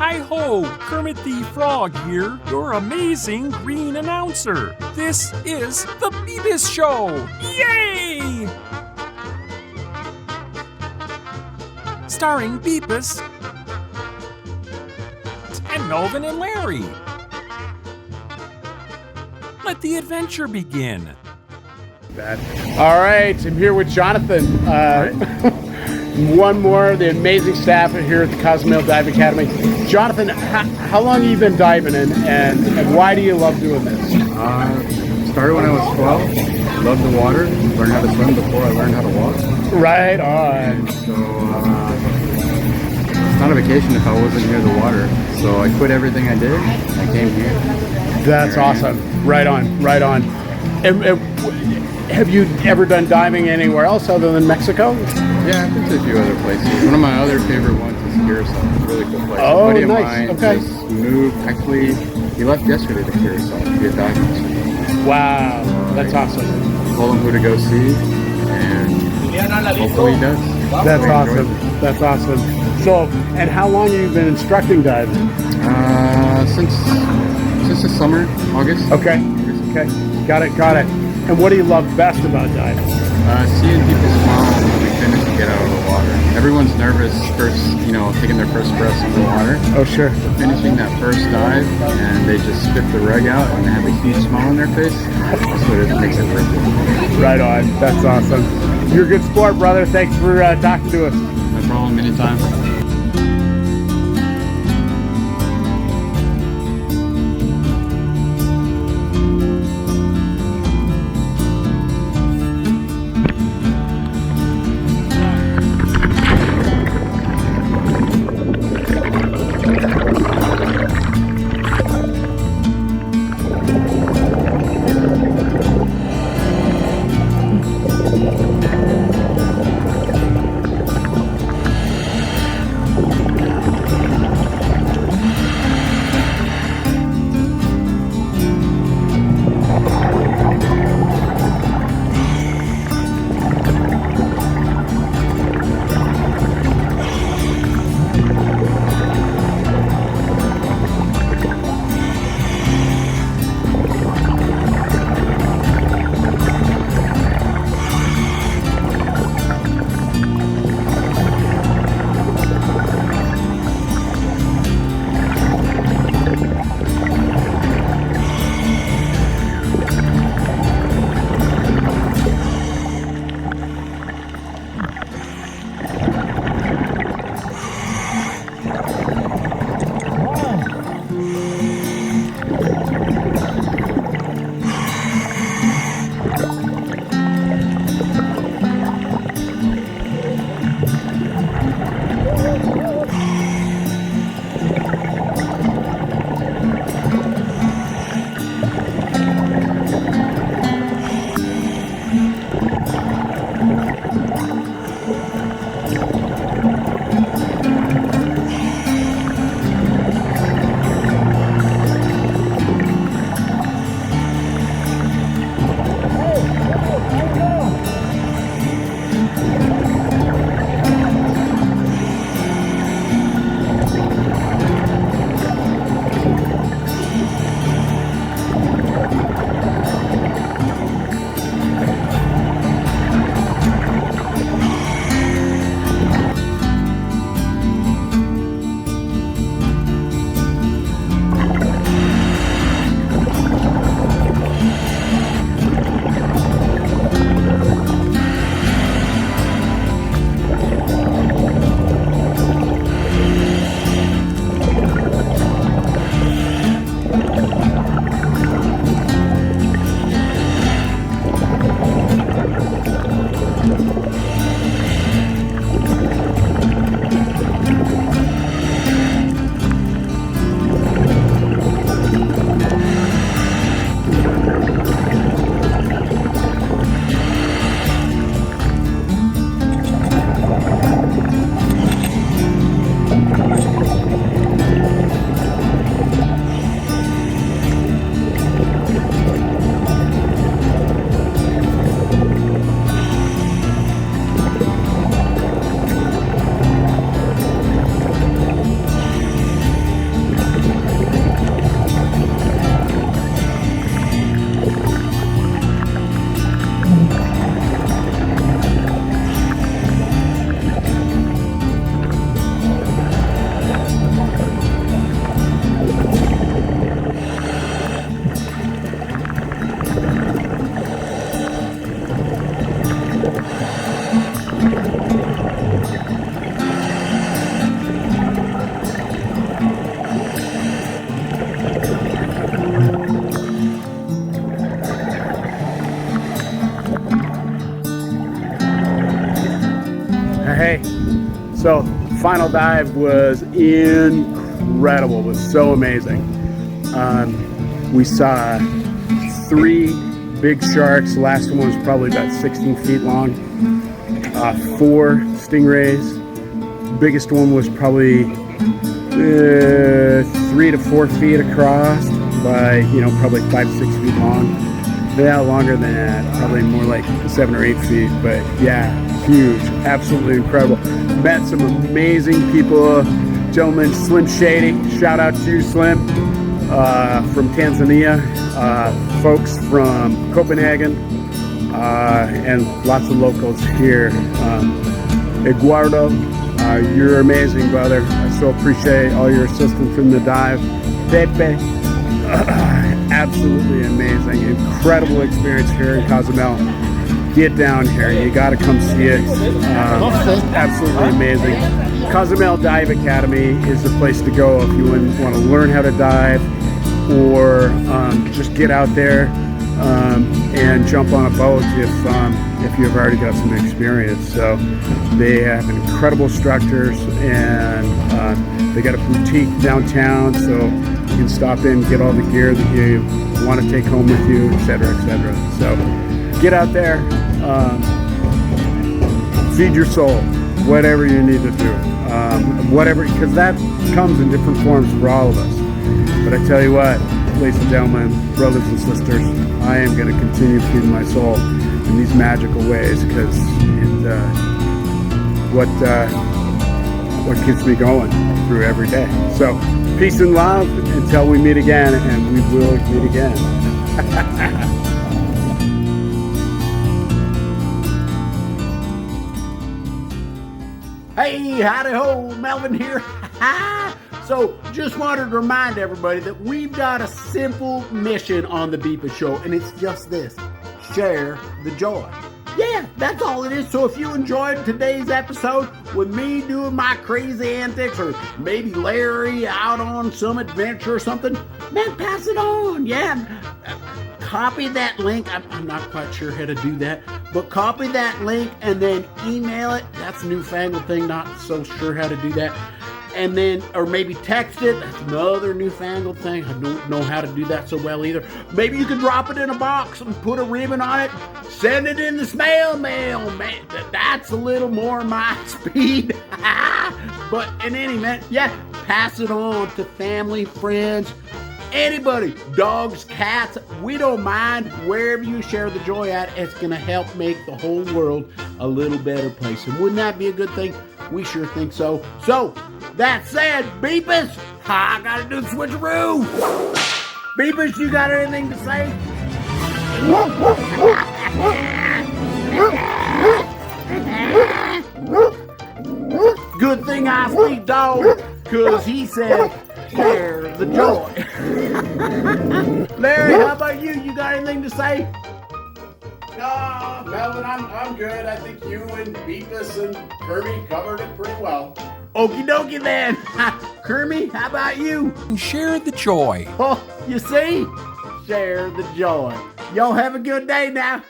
Hi-ho! Kermit the Frog here, your amazing green announcer. This is the Beebus Show! Yay! Starring Beebus and Melvin and Larry. Let the adventure begin. All right, I'm here with Jonathan. One more of the amazing staff here at the Cozumel Dive Academy. Jonathan, how long have you been diving and why do you love doing this? Started when I was 12. Loved the water. Learned how to swim before I learned how to walk. Right on. So it's not a vacation if I wasn't near the water. So I quit everything I did. I came here. That's awesome. Right on, right on. And have you ever done diving anywhere else other than Mexico? Yeah, I've been to a few other places. One of my other favorite ones is Curacao. It's a really cool place. Oh, a buddy nice. of mine Okay. just moved. Actually, he left yesterday to Curacao to be a diver. Wow, that's awesome. Told him who to go see, and hopefully he does. That's Really awesome. enjoys it. That's awesome. So, and how long have you been instructing diving? Since the summer, August. Okay. Okay. Got it. And what do you love best about diving? Seeing people smile when we finish and get out of the water. Everyone's nervous first, taking their first breaths in the water. Oh, sure. But finishing that first dive and they just spit the rug out and they have a huge smile on their face. That's what it makes it worth it. Right on. That's awesome. You're a good sport, brother. Thanks for talking to us. No problem, anytime. So final dive was incredible. It was so amazing. We saw 3 big sharks. The last one was probably about 16 feet long. 4 stingrays. Biggest one was probably 3 to 4 feet across by, probably 5 to 6 feet long. Yeah, longer than that, probably more like 7 or 8 feet, but yeah, huge, absolutely incredible. Met some amazing people. Gentleman Slim Shady, shout out to you, Slim, from Tanzania, folks from Copenhagen, and lots of locals here. Eduardo, you're amazing, brother. I so appreciate all your assistance in the dive. Pepe, absolutely amazing. Incredible experience here in Cozumel. Get down here. You got to come see it. Absolutely amazing. Cozumel Dive Academy is the place to go if you want to learn how to dive, or just get out there and jump on a boat if you've already got some experience. So they have incredible instructors, and they got a boutique downtown, so you can stop in, get all the gear that you want to take home with you, etc., etc. So get out there, feed your soul, whatever you need to do, because that comes in different forms for all of us. But I tell you what, ladies and gentlemen, brothers and sisters, I am going to continue feeding my soul in these magical ways, because it's what keeps me going through every day. So peace and love until we meet again, and we will meet again. Hey, howdy ho, Melvin here. So, just wanted to remind everybody that we've got a simple mission on the Beepa Show, and it's just this: share the joy. Yeah, that's all it is. So if you enjoyed today's episode with me doing my crazy antics, or maybe Larry out on some adventure or something, man, pass it on. Yeah, copy that link. I'm not quite sure how to do that, but copy that link and then email it. That's a newfangled thing, not so sure how to do that. And then, or maybe text it. That's another newfangled thing. I don't know how to do that so well either. Maybe you can drop it in a box and put a ribbon on it. Send it in the snail mail, man. That's a little more my speed. But in any event, yeah, pass it on to family, friends, anybody, dogs, cats, we don't mind. Wherever you share the joy at, it's going to help make the whole world a little better place. And wouldn't that be a good thing? We sure think so. So, that said, Beepus, I got to do the switcheroo. Beepus, you got anything to say? Good thing I speak dog, because he said, share the joy. Larry, how about you? You got anything to say? No, Melvin, I'm good. I think you and Beepus and Kirby covered it pretty well. Okie dokie then. Kermie, how about you? Share the joy. Oh, you see? Share the joy. Y'all have a good day now.